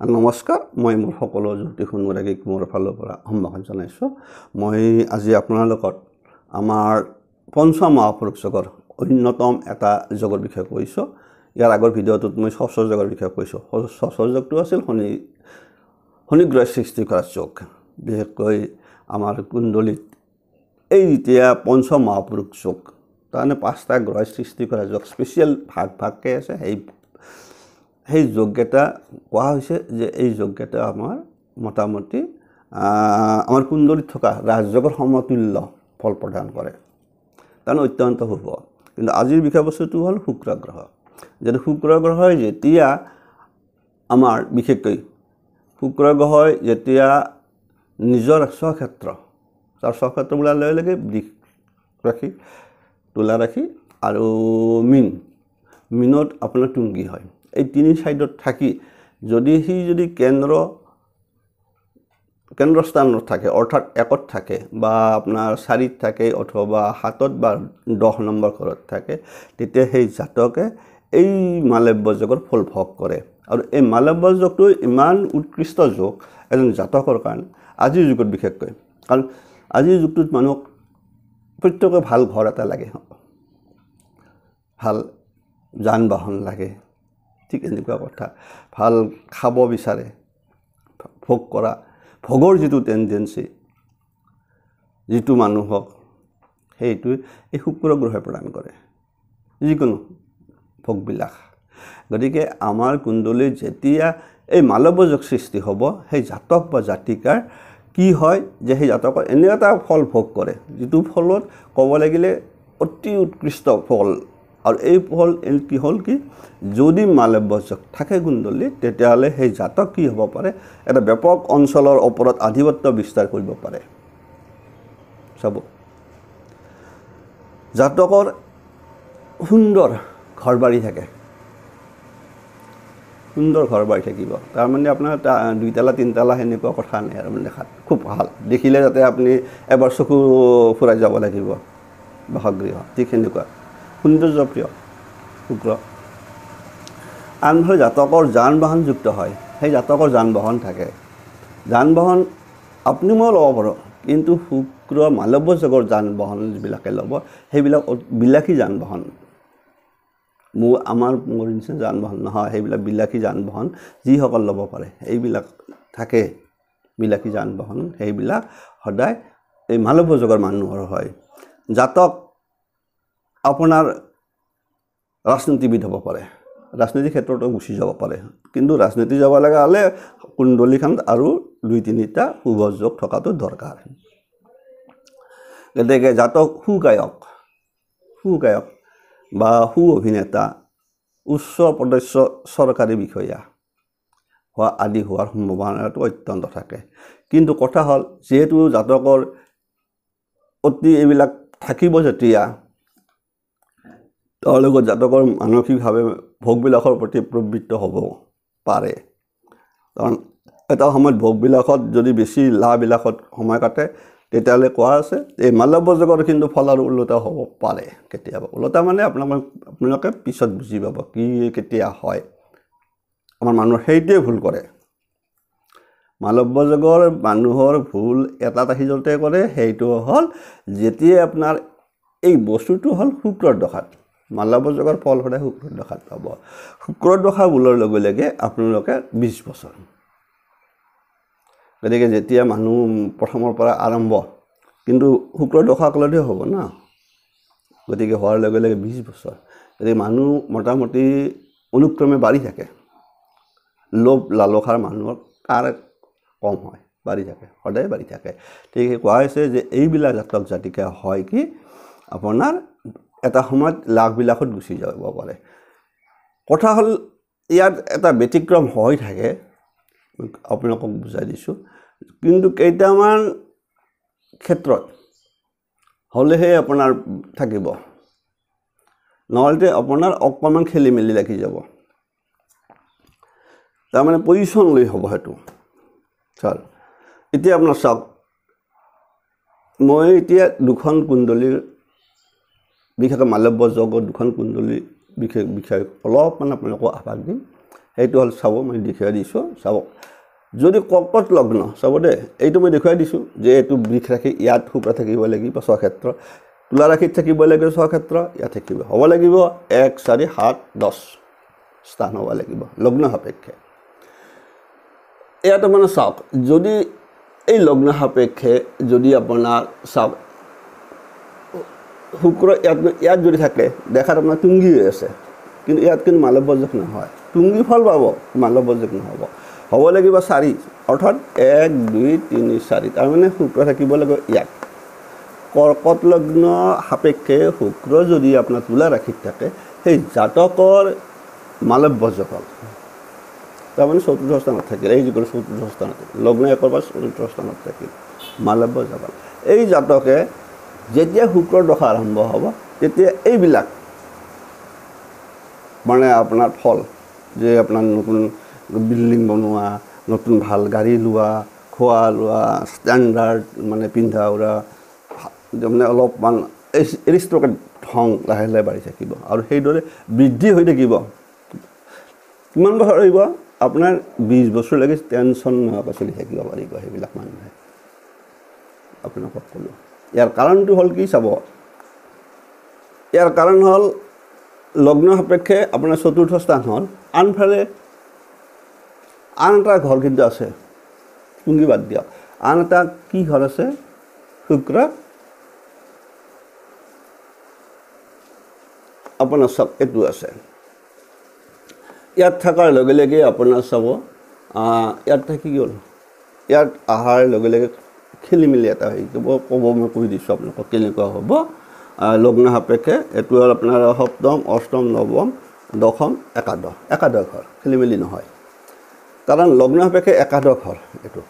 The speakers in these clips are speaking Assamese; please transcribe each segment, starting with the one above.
নমস্কাৰ মই মোৰ সকলো জ্যোতিষ অনুৰাগীক মোৰ ফালৰ পৰা সম্ভাষণ জনাইছোঁ মই আজি আপোনাৰ লগত আমাৰ পঞ্চ মহাপুৰুষ যোগৰ অন্যতম এটা যোগৰ বিষয়ে কৈছোঁ ইয়াৰ আগৰ ভিডিঅ'টোত মই সহস্ৰ যোগৰ বিষয়ে কৈছোঁ সহস্ৰ যোগটো আছিল শনি গ্ৰহ সৃষ্টি কৰা যোগ বিশেষকৈ আমাৰ কুণ্ডলীত এই যেতিয়া পঞ্চ মহাপুৰুষ যোগ তাৰমানে পাঁচটা গ্ৰহ সৃষ্টি কৰা যোগ স্পেচিয়েল ভাগকৈ আছে সেই যোগকেইটা কোৱা হৈছে যে এই যোগকেইটা আমাৰ মোটামুটি আমাৰ কুণ্ডলীত থকা ৰাজযোগৰ সমতুল্য ফল প্ৰদান কৰে কাৰণ অত্যন্ত শুভ কিন্তু আজিৰ বিষয়বস্তুটো হ'ল শুক্ৰ গ্ৰহ যদি শুক্ৰ গ্ৰহই যেতিয়া আমাৰ বিশেষকৈ শুক্ৰ গ্ৰহই যেতিয়া নিজৰ স্বক্ষেত্ৰ তাৰ স্বক্ষেত্ৰ বোলাৰ লগে লগে বৃষ ৰাশি তুলা ৰাশি আৰু মীনত আপোনাৰ তুংগী হয় এই তিনি সাইডত থাকি যদি সি যদি কেন্দ্ৰস্থানত থাকে অৰ্থাৎ একত থাকে বা আপোনাৰ 4ত থাকে অথবা 7ত বা 10 নম্বৰ ঘৰত থাকে তেতিয়া সেই জাতকে এই মালব্য যোগৰ ফল ভোগ কৰে আৰু এই মালব্য যোগটো ইমান উৎকৃষ্ট যোগ এজন জাতকৰ কাৰণে আজিৰ যুগত বিশেষকৈ কাৰণ আজিৰ যুগটোত মানুহক প্ৰত্যেককে ভাল ঘৰ এটা লাগে ভাল যান বাহন লাগে ঠিক এনেকুৱা কথা ভাল খাব বিচাৰে ভোগ কৰা ভোগৰ যিটো টেন্ডেন্সি যিটো মানুহক সেইটো এই শুক্ৰ গ্ৰহে প্ৰদান কৰে যিকোনো ভোগবিলাক গতিকে আমাৰ কুণ্ডলীত যেতিয়া এই মালব্য যোগ সৃষ্টি হ'ব সেই জাতক বা জাতিকাৰ কি হয় যে সেই জাতকৰ এনে এটা ফল ভোগ কৰে যিটো ফলত ক'ব লাগিলে অতি উৎকৃষ্ট ফল আৰু এই ফল কি হ'ল কি যদি মালব্য যোগ থাকে কুণ্ডলীত তেতিয়াহ'লে সেই জাতক কি হ'ব পাৰে এটা ব্যাপক অঞ্চলৰ ওপৰত আধিপত্য বিস্তাৰ কৰিব পাৰে চাব জাতকৰ সুন্দৰ ঘৰ বাৰী থাকে সুন্দৰ ঘৰ বাৰী থাকিব তাৰমানে আপোনাৰ 2তলা 3তলা সেনেকুৱা কথা নাই আৰু দেখাত খুব ভাল দেখিলে যাতে আপুনি এবাৰ চকু ফুৰাই যাব লাগিব বাসগৃহ ঠিক সেনেকুৱা সৌন্দৰ্যপ্ৰিয় শুক্ৰ আনফালে জাতকৰ যান বাহনযুক্ত হয় সেই জাতকৰ যান বাহন থাকে যান বাহন আপুনি মই ল'ব পাৰোঁ কিন্তু শুক্ৰ মালব্য যোগৰ যান বাহন যিবিলাকে ল'ব সেইবিলাক বিলাসী যান বাহন মোৰ নিচিনা যান বাহন নহয় সেইবিলাক বিলাসী যান বাহন যিসকল ল'ব পাৰে এইবিলাক থাকে বিলাসী যান বাহন সেইবিলাক সদায় এই মালব্য যোগৰ মানুহৰ হয় জাতক আপোনাৰ ৰাজনীতিবিদ হ'ব পাৰে ৰাজনীতি ক্ষেত্ৰতো গুচি যাব পাৰে কিন্তু ৰাজনীতি যাব লগা হ'লে কুণ্ডলীখনত আৰু 2-3টা শুভ যোগ থকাটো দৰকাৰ গতিকে জাতক সুগায়ক বা সু অভিনেতা উচ্চ পদস্থ চৰকাৰী বিষয়া হোৱা আদি হোৱাৰ সম্ভাৱনাটো অত্যন্ত থাকে কিন্তু কথা হ'ল যিহেতু জাতকৰ অতি এইবিলাক থাকিব যেতিয়া তাৰ লগত জাতকৰ মানসিকভাৱে ভোগবিলাসৰ প্ৰতি প্ৰবৃত্ত হ'ব পাৰে কাৰণ এটা সময়ত ভোগবিলাসত যদি বেছি লাহবিলাসত সময় কাটে তেতিয়াহ'লে কোৱা আছে এই মালব্য যোগৰ কিন্তু ফল আৰু ওলোটা হ'ব পাৰে কেতিয়াবা ওলোটা মানে আপোনালোকে পিছত বুজি পাব কি কেতিয়া হয় আমাৰ মানুহৰ সেইটোৱে ভুল কৰে মালব্য যোগৰ মানুহৰ ভুল এটা সিজতে কৰে সেইটো হ'ল যেতিয়া আপোনাৰ এই বস্তুটো হ'ল শুক্ৰৰ দশাত মালব্য যোগৰ ফল সদায় শুক্ৰৰ দশাত পাব শুক্ৰৰ দশা বোলৰ লগে লগে আপোনালোকে 20 বছৰ গতিকে যেতিয়া মানুহ প্ৰথমৰ পৰা আৰম্ভ কিন্তু শুক্ৰৰ দশাকলৈহে হ'ব না গতিকে হোৱাৰ লগে লগে 20 বছৰ গতিকে মানুহ মোটামুটি অনুক্ৰমে বাঢ়ি থাকে লোভ লালসাৰ মানুহৰ তাৰ কম হয় বাঢ়ি থাকে সদায় বাঢ়ি থাকে ঠিক কোৱা হৈছে যে এইবিলাক জাতক জাতিকা হয় কি আপোনাৰ এটা সময়ত লাখবিলাকত গুচি যাব পাৰে কথা হ'ল ইয়াত এটা ব্যতিক্ৰম হৈ থাকে আপোনালোকক বুজাই দিছোঁ কিন্তু কেইটামান ক্ষেত্ৰত হ'লেহে আপোনাৰ থাকিব নহ'লে আপোনাৰ অকণমান খেলি মেলি লাগি যাব তাৰমানে পজিশ্যন লৈ হ'ব সেইটো ছাৰ এতিয়া আপোনাৰ চাওক মই এতিয়া দুখন কুণ্ডলীৰ বিশেষকৈ মালব্য যোগৰ দুখন কুণ্ডলী বিষয়ে অলপমান আপোনালোকক আভাস দিম সেইটো হ'ল চাব মই দেখুৱাই দিছোঁ চাব যদি কৰ্কট লগ্ন চাব দেই এইটো মই দেখুৱাই দিছোঁ যে এইটো বৃষ ৰাশি ইয়াত শুক্ৰ থাকিব লাগিব স্বক্ষেত্ৰ তুলা ৰাশিত থাকিব লাগিব স্বক্ষেত্ৰ ইয়াত থাকিব হ'ব লাগিব 1 4 7 10 স্থান হ'ব লাগিব লগ্ন সাপেক্ষে ইয়াত মানে চাওক যদি এই লগ্ন সাপেক্ষে যদি আপোনাৰ চাওক শুক্ৰ ইয়াত যদি থাকে দেখাত আপোনাৰ তুংগী হৈ আছে কিন্তু ইয়াত কিন্তু মালব্যযোগ নহয় তুংগী ফল পাব মালব্যযোগ নহ'ব হ'ব লাগিব 4 অৰ্থাৎ 1 2 3 4 তাৰমানে শুক্ৰ থাকিব লাগিব ইয়াত কৰ্কট লগ্ন সাপেক্ষে শুক্ৰ যদি আপোনাৰ তুলা ৰাশিত থাকে সেই জাতকৰ মালব্যযোগ হ'ল তাৰমানে চতুৰ্থ স্থানত থাকিল এই যিকোনো চতুৰ্থ স্থানত লগ্ন একৰ পৰা চতুৰ্থ স্থানত থাকিল মালব্যযোগ হ'ল এই জাতকে যেতিয়া শুক্ৰৰ দশা আৰম্ভ হ'ব তেতিয়া এইবিলাক মানে আপোনাৰ ফল যে আপোনাৰ নতুন বিল্ডিং বনোৱা নতুন ভাল গাড়ী লোৱা খোৱা লোৱা ষ্টেণ্ডাৰ্ড মানে পিন্ধা উৰা মানে অলপমান এৰিষ্ট্ৰকেট ধং লাহে লাহে বাঢ়ি থাকিব আৰু সেইদৰে বৃদ্ধি হৈ থাকিব কিমান বছৰ আহিব আপোনাৰ 20 বছৰলৈকে টেনশ্যন নোহোৱাকৈ চলি থাকিব পাৰিব সেইবিলাক মানুহে আপোনালোকক ক'লোঁ ইয়াৰ কাৰণটো হ'ল কি চাব ইয়াৰ কাৰণ হ'ল লগ্ন সাপেক্ষে আপোনাৰ চতুৰ্থ স্থান হ'ল আনফালে আন এটা ঘৰ কিন্তু আছে তুংগী বাদ দিয়ক আন এটা কি ঘৰ আছে শুক্ৰ আপোনাৰ চাওক এইটো আছে ইয়াত থকাৰ লগে লগে আপোনাৰ চাব ইয়াত থাকি গ'ল ইয়াত অহাৰ লগে লগে খেলি মেলি এটা হৈ যাব ক'ব মই কৈ দিছোঁ আপোনালোকক কেনেকুৱা হ'ব লগ্ন সাপেক্ষে এইটো হ'ল আপোনাৰ সপ্তম অষ্টম নৱম দশম একাদশ ঘৰ খেলি মেলি নহয় কাৰণ লগ্ন সাপেক্ষে একাদশ ঘৰ এইটো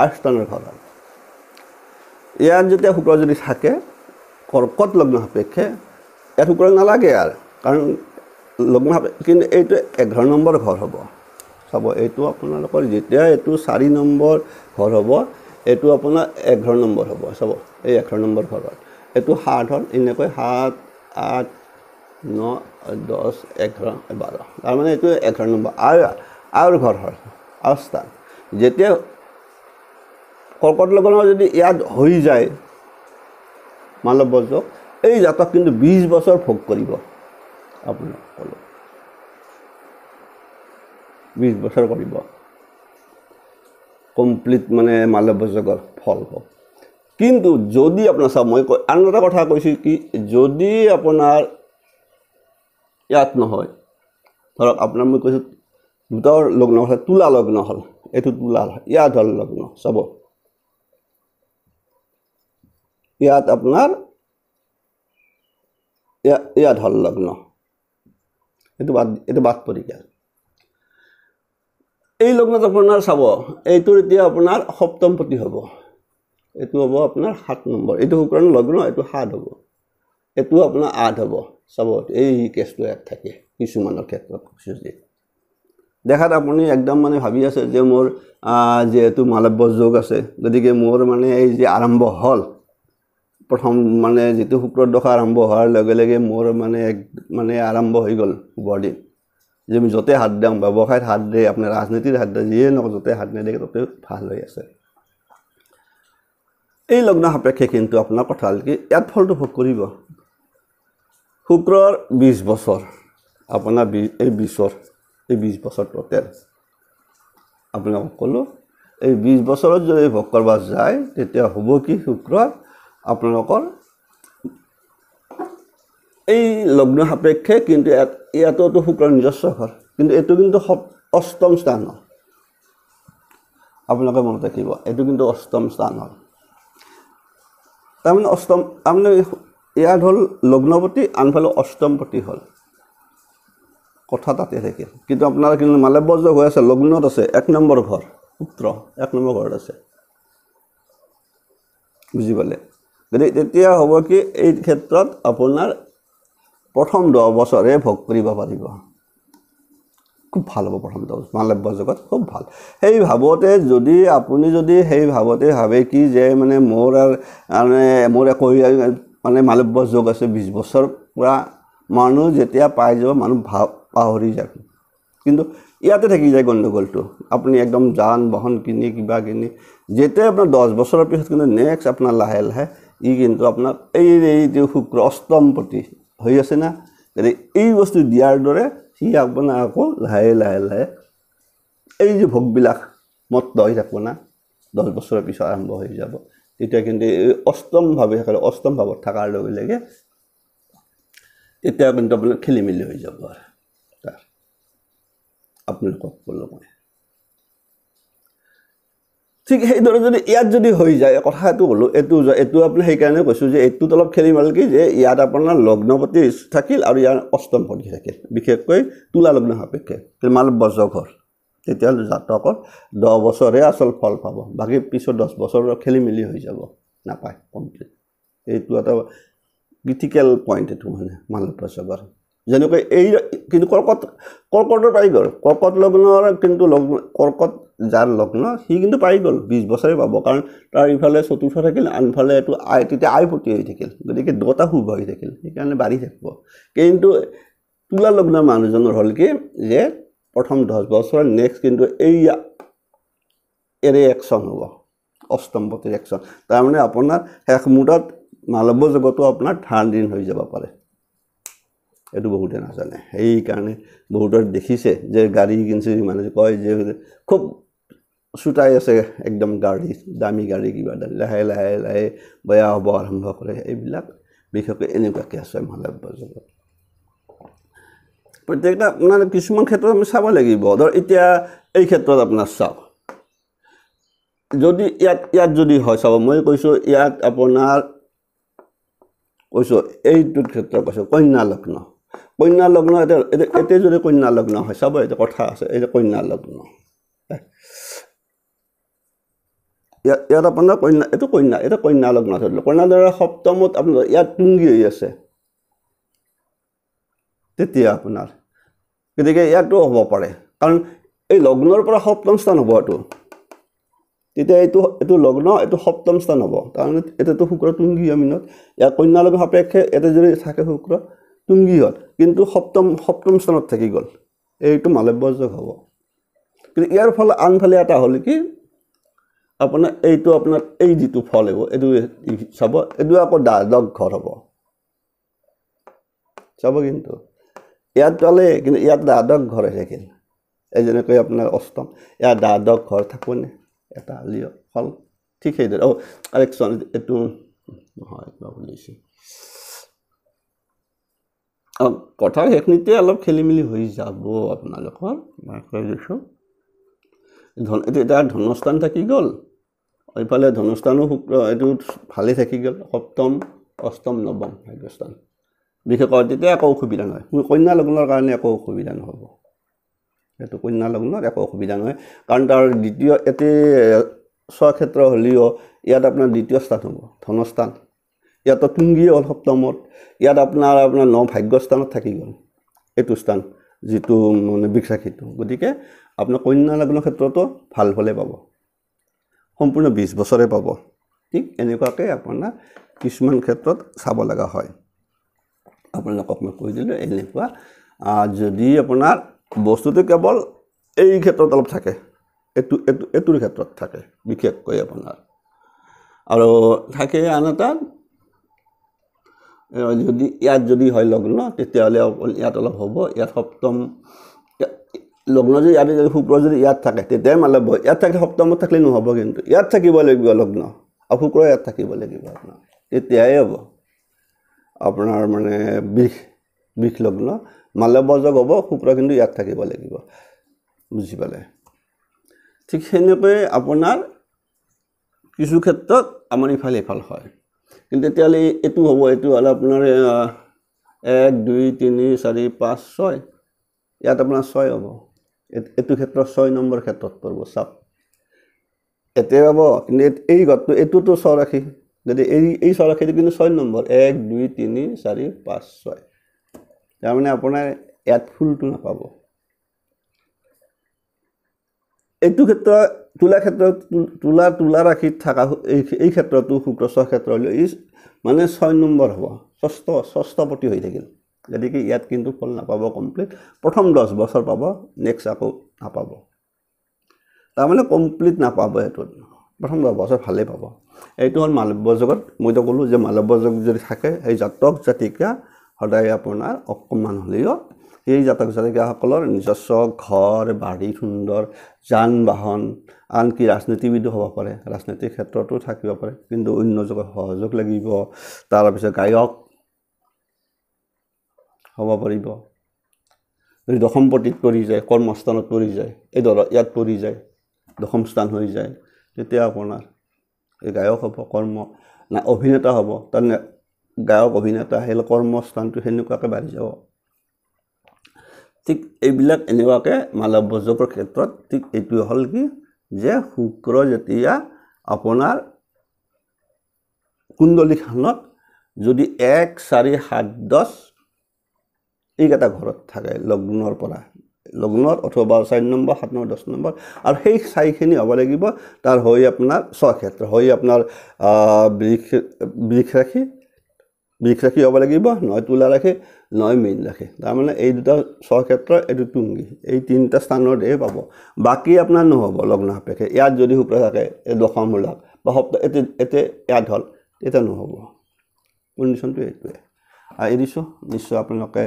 8 স্থানৰ ঘৰ হ'ল ইয়াত যেতিয়া শুক্ৰ যদি থাকে কৰ্কট লগ্ন সাপেক্ষে ইয়াত শুক্ৰ নালাগে আৰু কাৰণ লগ্ন সাপেক্ষে কিন্তু এইটো 11 নম্বৰ ঘৰ হ'ব চাব এইটো আপোনালোকৰ যেতিয়া এইটো 4 নম্বৰ ঘৰ হ'ব এইটো আপোনাৰ 11 নম্বৰ হ'ব চাব এই 11 নম্বৰ ঘৰ হ'ল এইটো 7 হ'ল এনেকৈ 7 8 9 10 11 12 তাৰমানে এইটো 11 নম্বৰ আৰু ঘৰ হ'ল আৰু স্থান যেতিয়া কৰ্কট লগ্ন যদি ইয়াত হৈ যায় মালব্যযোগ এই জাতক কিন্তু 20 বছৰ ভোগ কৰিব আপোনাক ক'লোঁ 20 বছৰ কৰিব কমপ্লিট মানে মালব্যযোগৰ ফল হ'ব কিন্তু যদি আপোনাৰ চাওক মই আন এটা কথা কৈছোঁ কি যদি আপোনাৰ ইয়াত নহয় ধৰক আপোনাৰ মই কৈছোঁ দুটাৰ লগ্ন হ'ল তুলা লগ্ন হ'ল এইটো তুলা ইয়াত হ'ল লগ্ন চাব ইয়াত আপোনাৰ ইয়াত হ'ল লগ্ন এইটো বাদ পৰি গ'ল এই লগ্নত আপোনাৰ চাব এইটোৰ এতিয়া আপোনাৰ সপ্তমপতি হ'ব এইটো হ'ব আপোনাৰ 7 নম্বৰ এইটো শুক্ৰ লগ্ন এইটো 7 হ'ব এইটো আপোনাৰ 8 হ'ব চাব এই কেছটো ইয়াত থাকে কিছুমানৰ ক্ষেত্ৰত কৈছোঁ দেখাত আপুনি একদম মানে ভাবি আছে যে মোৰ যেহেতু মালব্যযোগ আছে গতিকে মোৰ মানে এই যে আৰম্ভ হ'ল প্ৰথম মানে যেটো শুক্ৰৰ দশা আৰম্ভ হোৱাৰ লগে লগে মোৰ মানে আৰম্ভ হৈ গ'ল বডি যে আমি য'তে হাত দিওঁ ব্যৱসায়ত হাত দিয়ে আপোনাৰ ৰাজনীতিৰ হাত দিয়ে যিয়ে নকওঁ য'তে হাত নিদিয়ে ত'তে ভাল হৈ আছে এই লগ্ন সাপেক্ষে কিন্তু আপোনাৰ কথা হ'ল কি ইয়াত ফলটো ভোগ কৰিব শুক্ৰৰ 20 বছৰ আপোনাৰ এই 20 বছৰ টোটেল আপোনালোকক ক'লোঁ এই 20 বছৰত যদি ভোগ কৰিব যায় তেতিয়া হ'ব কি শুক্ৰৰ আপোনালোকৰ এই লগ্ন সাপেক্ষে কিন্তু ইয়াতো শুক্ৰৰ নিজস্ব ঘৰ কিন্তু এইটো কিন্তু অষ্টম স্থান হ'ল আপোনালোকে মনত ৰাখিব এইটো কিন্তু অষ্টম স্থান হ'ল তাৰমানে অষ্টম তাৰমানে ইয়াত হ'ল লগ্নপতি আনফালে অষ্টমপতি হ'ল কথা তাতে থাকিল কিন্তু আপোনাৰ কিন্তু মালব্যযোগ হৈ আছে লগ্নত আছে 1 নম্বৰ ঘৰ পুত্ৰ 1 নম্বৰ ঘৰত আছে বুজি পালে গতিকে তেতিয়া হ'ব কি এই ক্ষেত্ৰত আপোনাৰ প্ৰথম 10 বছৰে ভোগ কৰিব পাৰিব খুব ভাল হ'ব প্ৰথম 10 মালব্যযোগত খুব ভাল সেই ভাৱতে যদি আপুনি যদি সেই ভাৱতে ভাবে কি যে মানে মোৰ মানে মালব্যযোগ আছে 20 বছৰ পৰা মানুহ যেতিয়া পাই যাব মানুহ পাহৰি যাব কিন্তু ইয়াতে থাকি যায় গণ্ডগোলটো আপুনি একদম যান বাহন কিনি কিবা কিনি যেতিয়া আপোনাৰ 10 বছৰৰ পিছত কিন্তু নেক্সট আপোনাৰ লাহে লাহে ই কিন্তু আপোনাৰ এই যে শুক্ৰ অষ্টমপতি হৈ আছে না গতিকে এই বস্তু দিয়াৰ দৰে সি আপোনাৰ আকৌ লাহে লাহে লাহে এই যে ভোগবিলাক মত্ত হৈ থাকিব না 10 বছৰৰ পিছত আৰম্ভ হৈ যাব তেতিয়া কিন্তু এই অষ্টমভাৱে থাকে অষ্টম ভাৱত থকাৰ লগে লগে তেতিয়া কিন্তু আপোনাৰ খেলি মেলি হৈ যাব আৰু তাৰ আপোনালোকক ক'লো মই ঠিক সেইদৰে যদি ইয়াত যদি হৈ যায় কথাটো ক'লো এইটো আপুনি সেইকাৰণে কৈছোঁ যে এইটোত অলপ খেলি মেলি কি যে ইয়াত আপোনাৰ লগ্নপতি থাকিল আৰু ইয়াৰ অষ্টমপতি থাকিল বিশেষকৈ তুলা লগ্ন সাপেক্ষে মাল বজ্ৰঘৰ তেতিয়াহ'লে জাতকৰ 10 বছৰে আচল ফল পাব বাকী পিছত 10 বছৰৰ খেলি মেলি হৈ যাব নাপায় কমপ্লিট এইটো এটা ক্ৰিটিকেল পইণ্ট এইটো মানে মাল বজ্ৰঘৰ যেনেকৈ এই কিন্তু কৰ্কটৰ পাই গ'ল কৰ্কট লগ্নৰ কিন্তু কৰ্কট যাৰ লগ্ন সি কিন্তু পাই গ'ল 20 বছৰে পাব কাৰণ তাৰ ইফালে চতুৰ্থ থাকিল আনফালে এইটো তেতিয়া আয়পতি হৈ থাকিল গতিকে দুটা শুভ হৈ থাকিল সেইকাৰণে বাঢ়ি থাকিব কিন্তু তুলা লগ্নৰ মানুহজনৰ হ'ল কি যে প্ৰথম 10 বছৰ নেক্সট কিন্তু এই এৰে একশ্যন হ'ব অষ্টমপতিৰ একশ্যন তাৰমানে আপোনাৰ শেষ মুহূৰ্তত মালব্য জগতো আপোনাৰ ধান দিন হৈ যাব পাৰে এইটো বহুতে নাজানে সেইকাৰণে বহুতৰ দেখিছে যে গাড়ী কিনছে মানুহে কয় যে খুব চুটাই আছে একদম গাড়ী দামী গাড়ী কিবা লাহে লাহে লাহে বেয়া হ'ব আৰম্ভ কৰে এইবিলাক বিশেষকৈ এনেকুৱাকৈ আছে মালব্য জগত প্ৰত্যেকটা আপোনাৰ কিছুমান ক্ষেত্ৰত আমি চাব লাগিব ধৰ এতিয়া এই ক্ষেত্ৰত আপোনাৰ চাওক যদি ইয়াত যদি হয় চাব মই কৈছোঁ ইয়াত আপোনাৰ কৈছোঁ এইটোৰ ক্ষেত্ৰত কৈছোঁ কন্যা লগ্ন এতিয়া যদি কন্যা লগ্ন হয় চাব এটা কথা আছে এই যে কন্যা লগ্ন ইয়াত আপোনাৰ এইটো কন্যা লগ্ন ধৰিলোঁ কন্যা লগ্নৰ সপ্তমত আপোনাৰ ইয়াত তুংগী হৈ আছে তেতিয়া আপোনাৰ গতিকে ইয়াতো হ'ব পাৰে কাৰণ এই লগ্নৰ পৰা সপ্তম স্থান হ'ব এইটো তেতিয়া এইটো লগ্ন এইটো সপ্তম স্থান হ'ব তাৰমানে এতিয়াতো শুক্ৰ তুংগী অমিনত ইয়াৰ কন্যা লগ্ন সাপেক্ষে এটা যদি থাকে শুক্ৰ তুংগী হ'ল কিন্তু সপ্তম স্থানত থাকি গ'ল এইটো মালব্য যোগ হ'ব কিন্তু ইয়াৰ ফল আনফালে এটা হ'ল কি আপোনাৰ এইটো আপোনাৰ এই যিটো ফল হ'ব এইটো চাব এইটো আকৌ দ্বাদশ ঘৰ হ'ব চাব কিন্তু ইয়াত পালে কিন্তু ইয়াত দ্বাদশ ঘৰ থাকিল এই যেনেকৈ আপোনাৰ অষ্টম ইয়াত দ্বাদশ ঘৰ থাকোনে এটা লিঅ ফল ঠিক সেইদৰে কাৰেকশ্যন এইটো নহয় বুলিছে কথা সেইখিনিতে অলপ খেলি মেলি হৈ যাব আপোনালোকৰ মই কৈ দিছোঁ এতিয়া ধনস্থান থাকি গ'ল এইফালে ধনস্থানো শুক্ৰ এইটো ভালে থাকি গ'ল সপ্তম অষ্টম নৱম ভাগ্যস্থান বিশেষকৈ তেতিয়া একো অসুবিধা নহয় কন্যা লগ্নৰ কাৰণে একো অসুবিধা নহ'ব এইটো কন্যা লগ্নত একো অসুবিধা নহয় কাৰণ তাৰ দ্বিতীয় এতে স্বক্ষেত্ৰ হ'লেও ইয়াত আপোনাৰ দ্বিতীয় স্থান হ'ব ধনস্থান ইয়াতো তুংগী হ'ল সপ্তমত ইয়াত আপোনাৰ ন ভাগ্যস্থানত থাকি গ'ল এইটো স্থান যিটো মানে বিশাখিটো গতিকে আপোনাৰ কন্যা লগ্নৰ ক্ষেত্ৰতো ভাল ফলে পাব সম্পূৰ্ণ 20 বছৰে পাব ঠিক এনেকুৱাকৈ আপোনাৰ কিছুমান ক্ষেত্ৰত চাব লগা হয় আপোনালোকক মই কৈ দিলোঁ এনেকুৱা যদি আপোনাৰ বস্তুটো কেৱল এই ক্ষেত্ৰত অলপ থাকে এইটোৰ ক্ষেত্ৰত থাকে বিশেষকৈ আপোনাৰ আৰু থাকে আন এটা যদি ইয়াত যদি হয় লগ্ন তেতিয়াহ'লে ইয়াত অলপ হ'ব ইয়াত সপ্তম লগ্ন যদি ইয়াত শুক্ৰ যদি ইয়াত থাকে তেতিয়াই মালব্য ইয়াত থাকে সপ্তমত থাকিলে নহ'ব কিন্তু ইয়াত থাকিব লাগিব লগ্ন আৰু শুক্ৰ ইয়াত থাকিব লাগিব আপোনাৰ তেতিয়াই হ'ব আপোনাৰ মানে বিষ লগ্ন মালব্য যোগ হ'ব শুক্ৰ কিন্তু ইয়াত থাকিব লাগিব বুজি পালে ঠিক সেনেকৈ আপোনাৰ কিছু ক্ষেত্ৰত আমাৰ ইফাল হয় কিন্তু তেতিয়াহ'লে এইটো হ'ব এইটো হ'লে আপোনাৰ 1 2 3 4 5 6 ইয়াত আপোনাৰ 6 হ'ব এইটো ক্ষেত্ৰত 6 নম্বৰ ক্ষেত্ৰত পৰিব চাওক এতিয়া হ'ব কিন্তু এই ঘৰটো এইটোতো 6 ৰাখি যদি এই 6 ৰাখিটো কিন্তু 6 নম্বৰ 1 2 3 4 5 6 তাৰমানে আপোনাৰ ইয়াত ফুলটো নাপাব এইটো ক্ষেত্ৰত তুলা ৰাখি থকা এই ক্ষেত্ৰতো শুক্ৰ ক্ষেত্ৰ হ'লে মানে 6 নম্বৰ হ'ব ষষ্ঠপতি হৈ থাকিল গতিকে ইয়াত কিন্তু ফল নাপাব কমপ্লিট প্ৰথম 10 বছৰ পাব নেক্সট আকৌ নাপাব তাৰমানে কমপ্লিট নাপাব এইটোত প্ৰথম 10 বছৰ ভালেই পাব এইটো হ'ল মালব্য যোগত মইতো ক'লোঁ যে মালব্য যোগ যদি থাকে এই জাতক জাতিকা সদায় আপোনাৰ অকণমান হ'লেও এই জাতক জাতিকাসকলৰ নিজস্ব ঘৰ বাৰী সুন্দৰ যান বাহন আনকি ৰাজনীতিবিদো হ'ব পাৰে ৰাজনীতিৰ ক্ষেত্ৰতো থাকিব পাৰে কিন্তু অন্য যোগৰ সহযোগ লাগিব তাৰপিছত গায়ক হ'ব পাৰিব যদি দশমপতিত পৰি যায় কৰ্মস্থানত পৰি যায় এই ধৰক ইয়াত পৰি যায় দশম স্থান হৈ যায় তেতিয়া আপোনাৰ এই গায়ক হ'ব কৰ্ম না অভিনেতা হ'ব তাৰমানে গায়ক অভিনেতা হেলে কৰ্মস্থানটো সেনেকুৱাকৈ বাঢ়ি যাব ঠিক এইবিলাক এনেকুৱাকৈ মালব্য যোগৰ ক্ষেত্ৰত ঠিক এইটো হ'ল কি যে শুক্ৰ যেতিয়া আপোনাৰ কুণ্ডলীখনত যদি 1 4 7 10 এইকেইটা ঘৰত থাকে লগ্নৰ পৰা লগ্নত অথবা 4 নম্বৰ 7 নম্বৰ 10 নম্বৰ আৰু সেই চাইখিনি হ'ব লাগিব তাৰ হৈ আপোনাৰ স্বক্ষেত্ৰ হৈ আপোনাৰ বৃষ ৰাশি হ'ব লাগিব নহয় তুলা ৰাশি নহয় মীন ৰাশি তাৰমানে এই দুটা স্বক্ষেত্ৰ এইটো তুংগী এই তিনিটা স্থানৰ দেহে পাব বাকী আপোনাৰ নহ'ব লগ্ন সাপেক্ষে ইয়াত যদি শুক্ৰ থাকে এই দশম মূলক বা সপ্তাহ এতে ইয়াত হ'ল এটা নহ'ব কণ্ডিশ্যনটো এইটোৱে আৰু এৰিছোঁ নিশ্চয় আপোনালোকে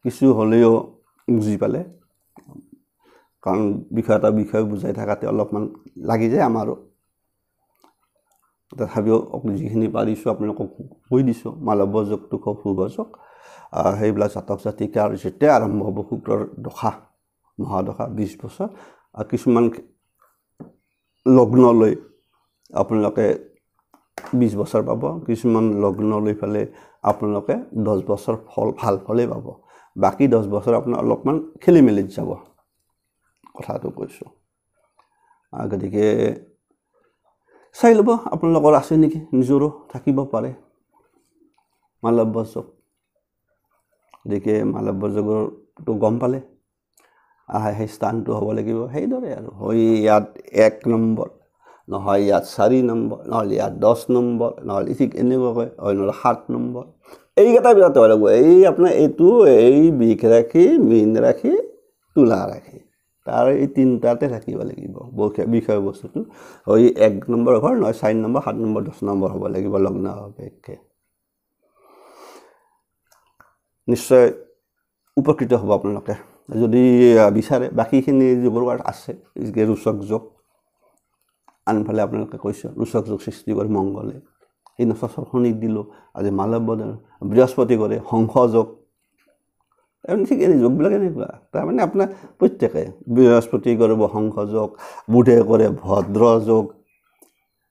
কিছু হ'লেও বুজি পালে কাৰণ বিষয় বুজাই থকাতে অলপমান লাগি যায় আমাৰো তথাপিও যিখিনি পাৰিছোঁ আপোনালোকক কৈ দিছোঁ মালব্য যোগটো খুব শুভ যোগ সেইবিলাক জাতক জাতিকাৰ যেতিয়া আৰম্ভ হ'ব শুক্ৰৰ দশা মহাদশা 20 বছৰ আৰু কিছুমান লগ্নলৈ আপোনালোকে 20 বছৰ পাব কিছুমান লগ্নলৈ ফালে আপোনালোকে 10 বছৰ ফল ভাল ফলেই পাব বাকী 10 বছৰ আপোনাৰ অলপমান খেলি মেলিত যাব কথাটো কৈছোঁ গতিকে চাই ল'ব আপোনালোকৰ আছে নেকি নিজৰো থাকিব পাৰে মালব্য যোগ গতিকে মালব্য যোগৰটো গম পালে সেই স্থানটো হ'ব লাগিব সেইদৰে আৰু হৈ ইয়াত 1 নম্বৰ নহয় ইয়াত 4 নম্বৰ নহ'লে ইয়াত 10 নম্বৰ নহ'লে ঠিক এনেকুৱাকৈ নহ'লে 7 নম্বৰ এইকেইটা বিৰাট হ'ব লাগিব এই আপোনাৰ এইটো এই বৃষ ৰাশি মীন ৰাশি তুলা ৰাশি তাৰ এই তিনিটাতে থাকিব লাগিব বিষয়বস্তুটো হৈ 1 নম্বৰ ঘৰ নহয় 4 নম্বৰ 7 নম্বৰ 10 নম্বৰ হ'ব লাগিব লগ্ন সাপেক্ষে নিশ্চয় উপকৃত হ'ব আপোনালোকে যদি বিচাৰে বাকীখিনি যোগৰ আছে যে ৰোচক যোগ আনফালে আপোনালোকে কৈছে ৰোচক যোগ সৃষ্টি কৰে মংগলে এই নচৰ শনিক দিলোঁ আজি মালব্য বৃহস্পতি কৰে হংস যোগ ঠিক এই যোগবিলাক এনেকুৱা তাৰমানে আপোনাৰ প্ৰত্যেকে বৃহস্পতি কৰিব হংস যোগ বুধে কৰে ভদ্ৰ যোগ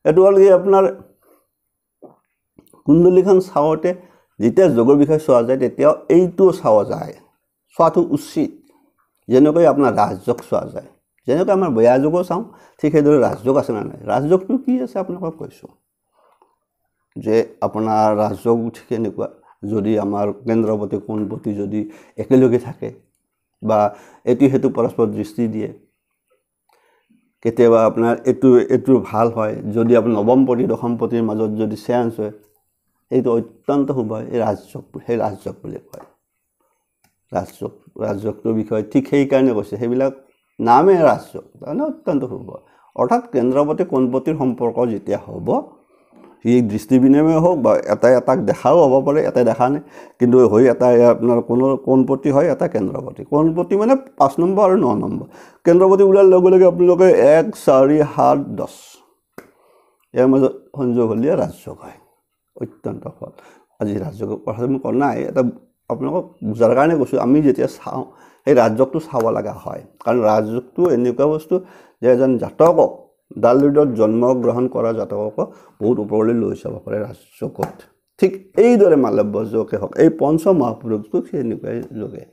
এইটো হ'ল কি আপোনাৰ কুণ্ডলীখন চাওঁতে যেতিয়া যোগৰ বিষয়ে চোৱা যায় তেতিয়াও এইটো চোৱা যায় চোৱাটো উচিত যেনেকৈ আপোনাৰ ৰাজযোগ চোৱা যায় যেনেকৈ আমাৰ বেয়া যোগো চাওঁ ঠিক সেইদৰে ৰাজযোগ আছে নে নাই ৰাজযোগটো কি আছে আপোনালোকক কৈছোঁ যে আপোনাৰ ৰাজযোগ ঠিক এনেকুৱা যদি আমাৰ কেন্দ্ৰপতি কোণপতি যদি একেলগে থাকে বা এইটো হেতু পৰস্পৰ দৃষ্টি দিয়ে কেতিয়াবা আপোনাৰ এইটো ভাল হয় যদি আপোনাৰ নৱমপতি দশমপতিৰ মাজত যদি চেঞ্জ হয় এইটো অত্যন্ত শুভ হয় এই ৰাজযোগ সেই ৰাজযোগ বুলি কয় ৰাজযোগটোৰ বিষয়ে ঠিক সেইকাৰণে কৈছে সেইবিলাক নামে ৰাজযোগ তাৰমানে অত্যন্ত শুভ অৰ্থাৎ কেন্দ্ৰপতি কোণপতিৰ সম্পৰ্ক যেতিয়া হ'ব এই দৃষ্টি বিনিময় হোক বা এটাই এটাক দেখাও হ'ব পাৰে এটাই দেখা নাই কিন্তু হৈ এটা আপোনাৰ কোণপতি হয় এটা কেন্দ্ৰপতি কোণপতি মানে 5 নম্বৰ আৰু 9 নম্বৰ কেন্দ্ৰপতি ওলাৰ লগে লগে আপোনালোকে 1 4 7 10 ইয়াৰ মাজত সংযোগ হ'লে ৰাজযোগ হয় অত্যন্ত ফল আজি ৰাজযোগৰ কথা মই কোৱা নাই এটা আপোনালোকক বুজাৰ কাৰণে কৈছোঁ আমি যেতিয়া চাওঁ সেই ৰাজযোগটো চাব লগা হয় কাৰণ ৰাজযোগটো এনেকুৱা বস্তু যে এজন জাতকক দালিদত জন্মগ্ৰহণ কৰা জাতকক বহুত ওপৰলৈ লৈ যাব পাৰে ৰাজযোগত ঠিক এইদৰে মালব্য যোগে হওক এই পঞ্চ মহাপুৰুষটো সেনেকুৱাই যোগে